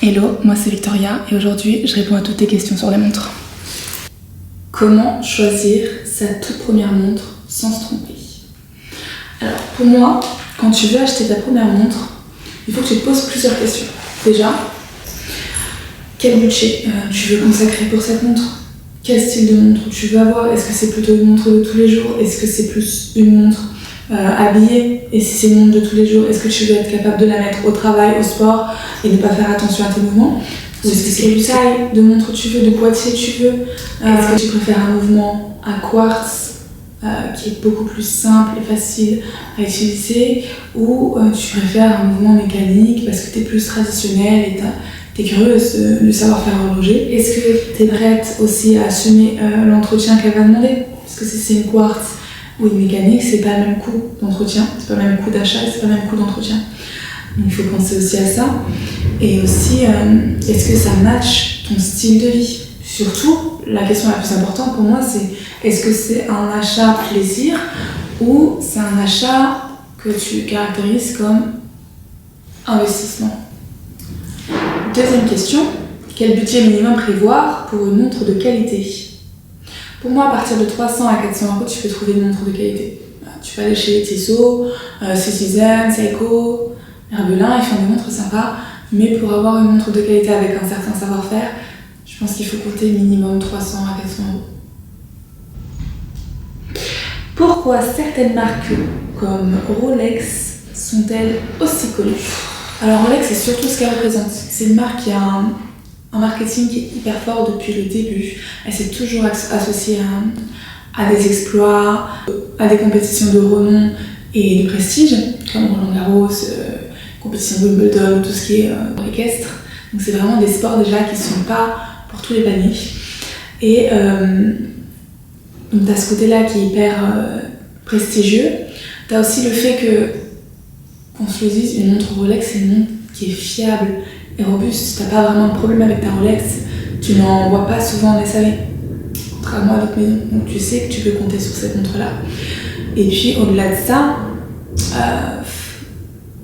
Hello, moi c'est Victoria et aujourd'hui je réponds à toutes tes questions sur les montres. Comment choisir sa toute première montre sans se tromper? Alors pour moi, quand tu veux acheter ta première montre, il faut que tu te poses plusieurs questions. Déjà, quel budget tu veux consacrer pour cette montre? Quel style de montre tu veux avoir? Est-ce que c'est plutôt une montre de tous les jours? Est-ce que c'est plus une montre habillée? Et si c'est une montre de tous les jours, est-ce que tu veux être capable de la mettre au travail, au sport et ne pas faire attention à tes mouvements? Ou est-ce que c'est quelle taille de montre tu veux, de boîtier tu veux? Est-ce que tu préfères un mouvement à quartz qui est beaucoup plus simple et facile à utiliser, ou tu préfères un mouvement mécanique parce que tu es plus traditionnel et tu es curieuse du savoir-faire horloger? Est-ce que tu es prête aussi à assumer l'entretien qu'elle va demander? Parce que si c'est une quartz ou une mécanique, c'est pas le même coût d'entretien, c'est pas le même coût d'achat et c'est pas le même coût d'entretien. Donc il faut penser aussi à ça. Et aussi, est-ce que ça match ton style de vie? Surtout, la question la plus importante pour moi, c'est est-ce que c'est un achat plaisir ou c'est un achat que tu caractérises comme investissement? Deuxième question, quel budget minimum prévoir pour une montre de qualité? Pour moi, à partir de 300 à 400 €, tu peux trouver une montre de qualité. Tu peux aller chez Tissot, Citizen, Seiko, Herbelin, ils font des montres sympas, mais pour avoir une montre de qualité avec un certain savoir-faire, je pense qu'il faut compter minimum 300 à 400 €. Pourquoi certaines marques comme Rolex sont-elles aussi connues? Alors Rolex, c'est surtout ce qu'elle représente. C'est une marque qui a un marketing qui est hyper fort depuis le début. Elle s'est toujours associée à des exploits, à des compétitions de renom et de prestige, comme Roland-Garros, compétition de Wimbledon, tout ce qui est équestre. Donc c'est vraiment des sports déjà qui ne sont pas pour tous les paniers. Et donc t'as ce côté-là qui est hyper prestigieux. T'as aussi le fait qu'on se le dise, une montre Rolex, c'est une montre qui est fiable et robuste. T'as pas vraiment de problème avec ta Rolex, tu n'en vois pas souvent en SAV, contrairement à d'autres maisons. Donc tu sais que tu peux compter sur cette montre-là. Et puis au-delà de ça,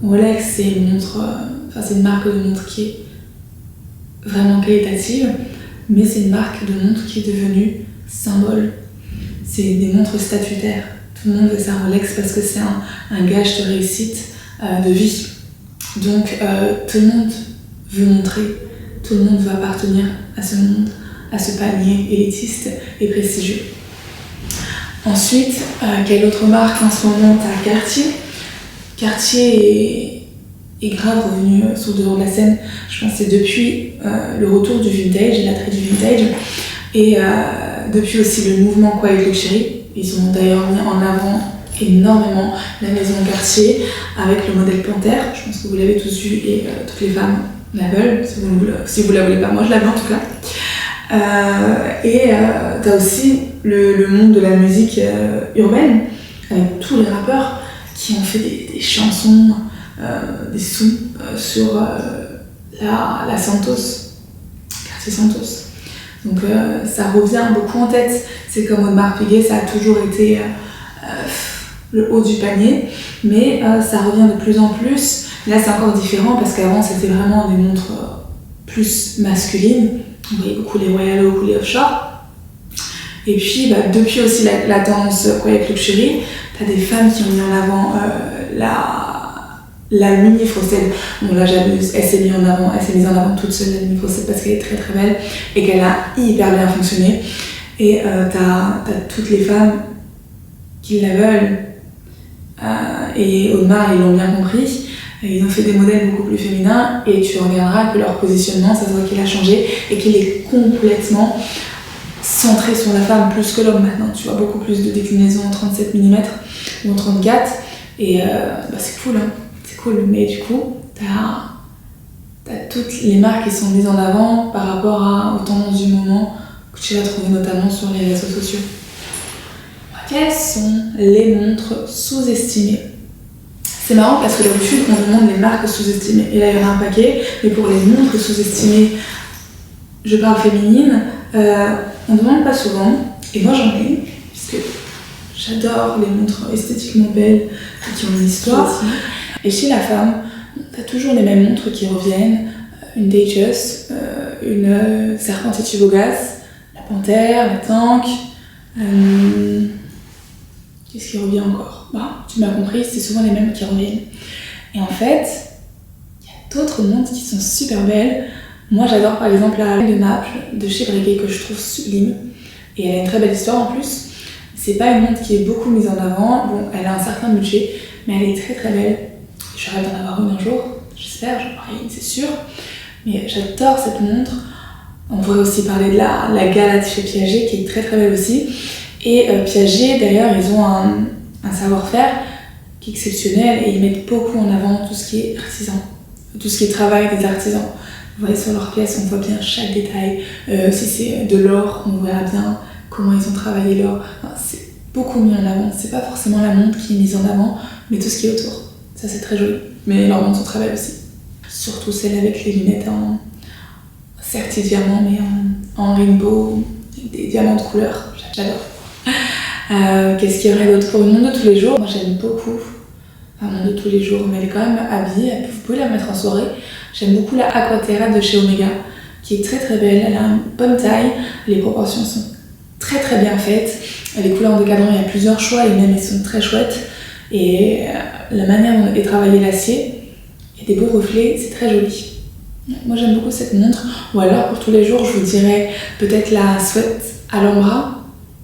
Rolex, c'est une montre, c'est une marque de montre qui est vraiment qualitative, mais c'est une marque de montre qui est devenue symbole. C'est des montres statutaires. Tout le monde veut sa Rolex parce que c'est un gage de réussite de vie. Donc tout le monde veut montrer, tout le monde veut appartenir à ce monde, à ce panier élitiste et prestigieux. Ensuite, quelle autre marque en ce moment? T'as Cartier. Cartier est grave revenu sur le devant de la scène, je pense que c'est depuis le retour du vintage et l'attrait du vintage, et depuis aussi le mouvement Quiet Luxury. Ils ont d'ailleurs mis en avant énormément la maison Cartier avec le modèle Panthère. Je pense que vous l'avez tous vu et toutes les femmes la veulent. Si vous la voulez pas, moi je la veux en tout cas. T'as aussi le monde de la musique urbaine avec tous les rappeurs qui ont fait des chansons, des sons sur la Santos, Cartier Santos. Donc ça revient beaucoup en tête. C'est comme Audemars Piguet, ça a toujours été le haut du panier, mais ça revient de plus en plus. Là c'est encore différent parce qu'avant c'était vraiment des montres plus masculines. On voyait beaucoup les Royal Oak ou les Offshore. Et puis depuis aussi la tendance Quiet Luxury, t'as des femmes qui ont mis en avant la Mini Frosted. Bon là j'abuse, elle s'est mise en avant toute seule, la Mini Frosted, parce qu'elle est très très belle et qu'elle a hyper bien fonctionné. Et t'as toutes les femmes qui la veulent. Et Audemars, ils l'ont bien compris. Ils ont fait des modèles beaucoup plus féminins et tu regarderas que leur positionnement, ça se voit qu'il a changé et qu'il est complètement centré sur la femme plus que l'homme maintenant. Tu vois beaucoup plus de déclinaisons en 37 mm ou en 34 et c'est cool, hein. C'est cool, mais du coup t'as toutes les marques qui sont mises en avant par rapport aux tendances du moment que tu vas trouver notamment sur les réseaux sociaux. Quelles sont les montres sous-estimées? C'est marrant parce que d'habitude on demande les marques sous-estimées et là il y en a un paquet, mais pour les montres sous-estimées, je parle féminine, on demande pas souvent, et moi j'en ai, puisque j'adore les montres esthétiquement belles et qui ont une histoire. Et chez la femme, t'as toujours les mêmes montres qui reviennent, une Datejust, une Serpentine Tubogaz, la Panthère, la Tank. Qu'est-ce qui revient encore? Tu m'as compris, c'est souvent les mêmes qui reviennent. Et en fait, il y a d'autres montres qui sont super belles. Moi j'adore par exemple la de Naples de chez Breguet que je trouve sublime. Et elle a une très belle histoire en plus. C'est pas une montre qui est beaucoup mise en avant. Bon, elle a un certain budget, mais elle est très très belle. Je rêve d'en avoir une un jour, j'espère, j'en aurai une, c'est sûr. Mais j'adore cette montre. On pourrait aussi parler de la Gala de chez Piaget qui est très très belle aussi. Et Piaget, d'ailleurs, ils ont un savoir-faire qui est exceptionnel et ils mettent beaucoup en avant tout ce qui est artisan, tout ce qui est travail des artisans. Vous voyez sur leurs pièces, on voit bien chaque détail. Si c'est de l'or, on verra bien comment ils ont travaillé l'or. Enfin, c'est beaucoup mis en avant. C'est pas forcément la montre qui est mise en avant, mais tout ce qui est autour. Ça, c'est très joli. Mais leurs montres sont très belles aussi. Surtout celle avec les lunettes en certes diamant, mais en rainbow, des diamants de couleur. J'adore. Qu'est-ce qu'il y aurait d'autre pour une montre de tous les jours? Moi j'aime beaucoup, enfin montre de tous les jours, mais elle est quand même habillée, vous pouvez la mettre en soirée. J'aime beaucoup la Aquaterra de chez Omega, qui est très très belle, elle a une bonne taille, les proportions sont très très bien faites, les couleurs de cadran, il y a plusieurs choix et même elles sont très chouettes, et la manière dont est travaillé l'acier, il y a des beaux reflets, c'est très joli. Moi j'aime beaucoup cette montre, ou alors pour tous les jours je vous dirais peut-être la Sweat Alhambra.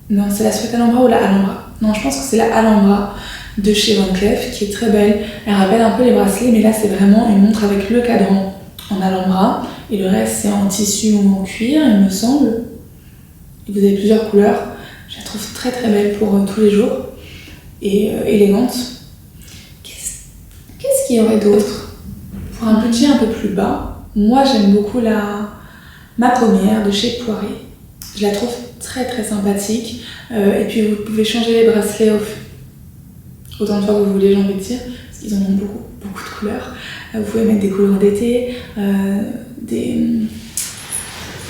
Non, c'est la Sweat Alhambra ou la Alhambra? Non, je pense que c'est la Alhambra de chez Van Cleef qui est très belle. Elle rappelle un peu les bracelets, mais là c'est vraiment une montre avec le cadran en Alhambra et le reste c'est en tissu ou en cuir, il me semble. Et vous avez plusieurs couleurs. Je la trouve très très belle pour tous les jours et élégante. Qu'est-ce qu'il y aurait d'autre? Pour un budget un peu plus bas, moi j'aime beaucoup ma première de chez Poiré. Je la trouve très très sympathique et puis vous pouvez changer les bracelets autant de fois que vous voulez, j'ai envie de dire, parce qu'ils en ont beaucoup de couleurs. Vous pouvez mettre des couleurs d'été, des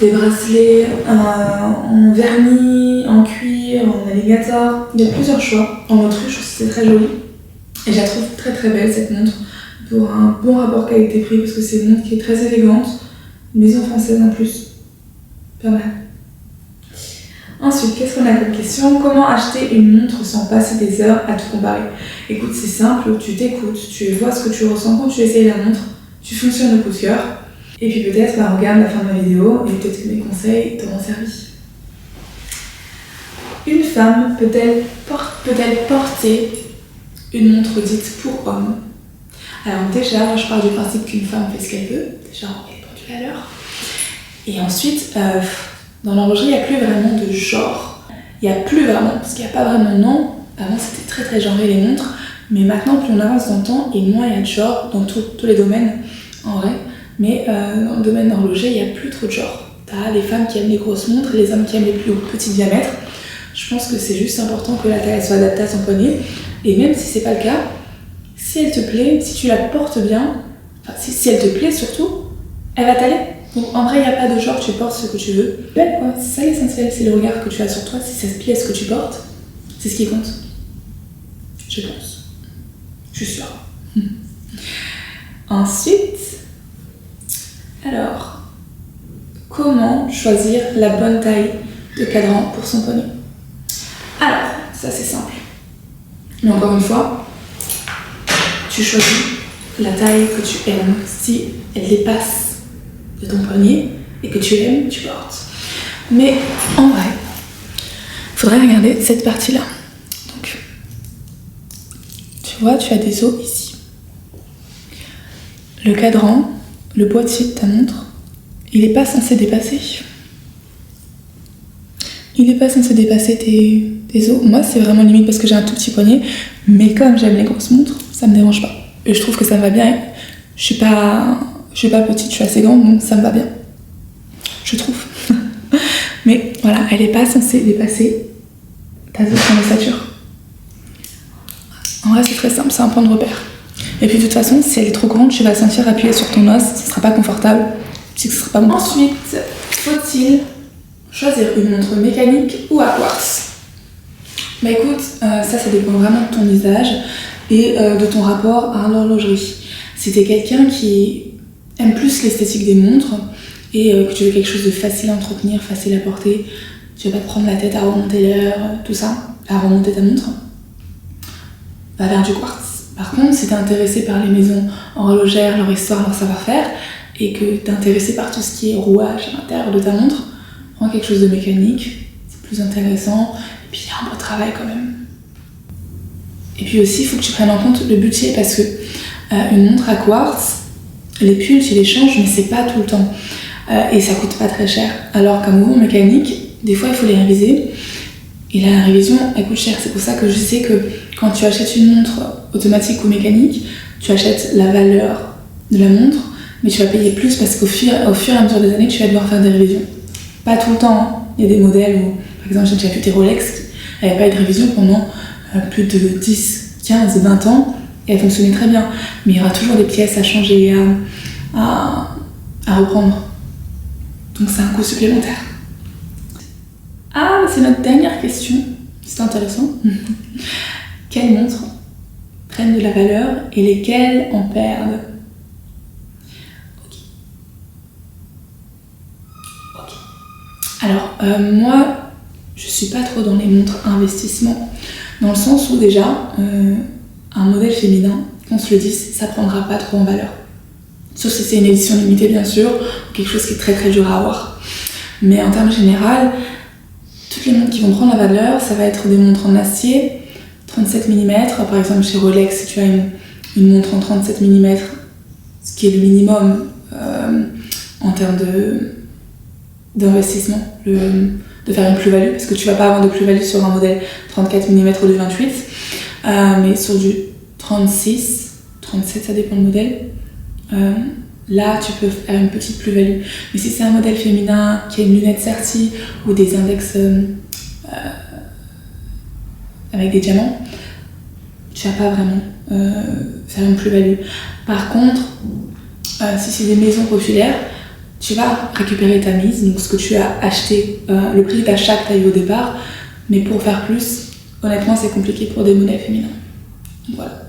bracelets en vernis, en cuir, en alligator. Il y a plusieurs choix. En autruche aussi, c'est très joli. Et je la trouve très très belle cette montre pour un bon rapport qualité-prix parce que c'est une montre qui est très élégante, une maison française en plus. Pas mal. Ensuite, qu'est-ce qu'on a comme question? Comment acheter une montre sans passer des heures à tout comparer? Écoute, c'est simple, tu t'écoutes, tu vois ce que tu ressens quand tu essayes la montre, tu fonctionnes au coup de cœur, et puis peut-être regarde la fin de ma vidéo et peut-être que mes conseils t'auront servi. Une femme peut-elle porter une montre dite pour homme? Alors déjà, je pars du principe qu'une femme fait ce qu'elle veut, déjà elle est pendule à l'heure, et ensuite, dans l'horlogerie, il n'y a plus vraiment de genre. Il n'y a plus vraiment, parce qu'il n'y a pas vraiment de nom. Avant, c'était très très genré les montres. Mais maintenant, plus on avance dans le temps, et moins il y a de genre dans tous les domaines, en vrai. Mais dans le domaine d'horloger, il n'y a plus trop de genre. T'as les femmes qui aiment les grosses montres, les hommes qui aiment les plus petits diamètres. Je pense que c'est juste important que la taille soit adaptée à son poignet. Et même si c'est pas le cas, si elle te plaît, si tu la portes bien, enfin si elle te plaît surtout, elle va t'aller. Donc en vrai, il n'y a pas de genre, tu portes ce que tu veux. Belle quoi, c'est ça l'essentiel, c'est le regard que tu as sur toi, si ça te plaît ce que tu portes, c'est ce qui compte. Je pense. Je suis sûre. Ensuite, alors, comment choisir la bonne taille de cadran pour son poignet? Alors, ça c'est simple. Mais encore une fois, tu choisis la taille que tu aimes. Si elle dépasse de ton poignet et que tu aimes, tu portes. Mais en vrai, il faudrait regarder cette partie-là. Donc, tu vois, tu as des os ici. Le cadran, le boîtier de ta montre, il n'est pas censé dépasser. Il n'est pas censé dépasser tes os. Moi, c'est vraiment limite parce que j'ai un tout petit poignet, mais comme j'aime les grosses montres, ça me dérange pas. Et je trouve que ça me va bien. Je suis pas petite, je suis assez grande, donc ça me va bien. Je trouve. Mais voilà, elle n'est pas censée dépasser ta zone d'ossature. En vrai, c'est très simple, c'est un point de repère. Et puis de toute façon, si elle est trop grande, tu vas sentir appuyer sur ton os, ce sera pas confortable, ce sera pas bon. Ensuite, faut-il choisir une montre mécanique ou à quartz? Bah écoute, ça dépend vraiment de ton usage et de ton rapport à l'horlogerie. Si t'es quelqu'un qui aimes plus l'esthétique des montres et que tu veux quelque chose de facile à entretenir, facile à porter, tu vas pas te prendre la tête à remonter l'heure, tout ça, à remonter ta montre, va vers du quartz. Par contre, si t'es intéressé par les maisons horlogères, leur histoire, leur savoir-faire, et que t'es intéressé par tout ce qui est rouage à l'intérieur de ta montre, prends quelque chose de mécanique, c'est plus intéressant, et puis il y a un beau travail quand même. Et puis aussi, il faut que tu prennes en compte le budget, parce que une montre à quartz, les pulls, tu les changes, mais c'est pas tout le temps. Et ça coûte pas très cher. Alors qu'un mouvement mécanique, des fois, il faut les réviser. Et la révision, elle coûte cher. C'est pour ça que je sais que quand tu achètes une montre automatique ou mécanique, tu achètes la valeur de la montre, mais tu vas payer plus parce qu'au fur et à mesure des années, tu vas devoir faire des révisions. Pas tout le temps, hein. Il y a des modèles où, par exemple, j'ai déjà vu des Rolex qui n'avaient pas eu de révision pendant plus de 10, 15, 20 ans, et elles fonctionnaient très bien. Mais il y aura toujours des pièces à changer, à reprendre. Donc c'est un coût supplémentaire. Ah, c'est notre dernière question. C'est intéressant. Quelles montres prennent de la valeur et lesquelles en perdent? Ok. Alors, moi, je suis pas trop dans les montres investissement, dans le sens où déjà, un modèle féminin, qu'on se le dise, ça prendra pas trop en valeur. Sauf si c'est une édition limitée, bien sûr, ou quelque chose qui est très très dur à avoir. Mais en termes général, toutes les montres qui vont prendre la valeur, ça va être des montres en acier, 37 mm. Par exemple, chez Rolex, si tu as une montre en 37 mm, ce qui est le minimum en termes d'investissement, de faire une plus-value, parce que tu vas pas avoir de plus-value sur un modèle 34 mm ou de 28, mais sur du 36, 37, ça dépend du modèle. Là, tu peux faire une petite plus-value. Mais si c'est un modèle féminin qui a une lunette sertie ou des index avec des diamants, tu vas pas vraiment faire une plus-value. Par contre, si c'est des maisons populaires, tu vas récupérer ta mise, donc ce que tu as acheté, le prix d'achat que tu as eu au départ, mais pour faire plus, honnêtement, c'est compliqué pour des modèles féminins. Voilà.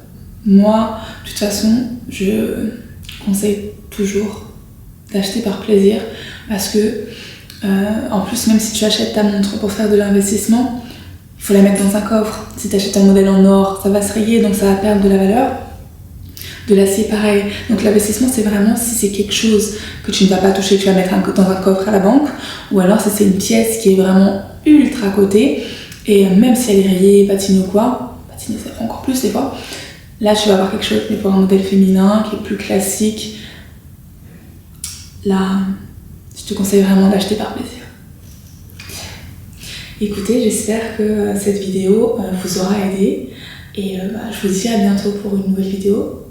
Moi, de toute façon, je conseille toujours d'acheter par plaisir parce que en plus, même si tu achètes ta montre pour faire de l'investissement, il faut la mettre dans un coffre. Si tu achètes un modèle en or, ça va se rayer, donc ça va perdre de la valeur. De l'acier, pareil. Donc l'investissement, c'est vraiment si c'est quelque chose que tu ne vas pas toucher, tu vas mettre dans un coffre à la banque, ou alors si c'est une pièce qui est vraiment ultra cotée, et même si elle est rayée, patinée ou quoi, patinée ça prend encore plus des fois, là tu vas avoir quelque chose, mais pour un modèle féminin qui est plus classique, là, je te conseille vraiment d'acheter par plaisir. Écoutez, j'espère que cette vidéo vous aura aidé, et je vous dis à bientôt pour une nouvelle vidéo.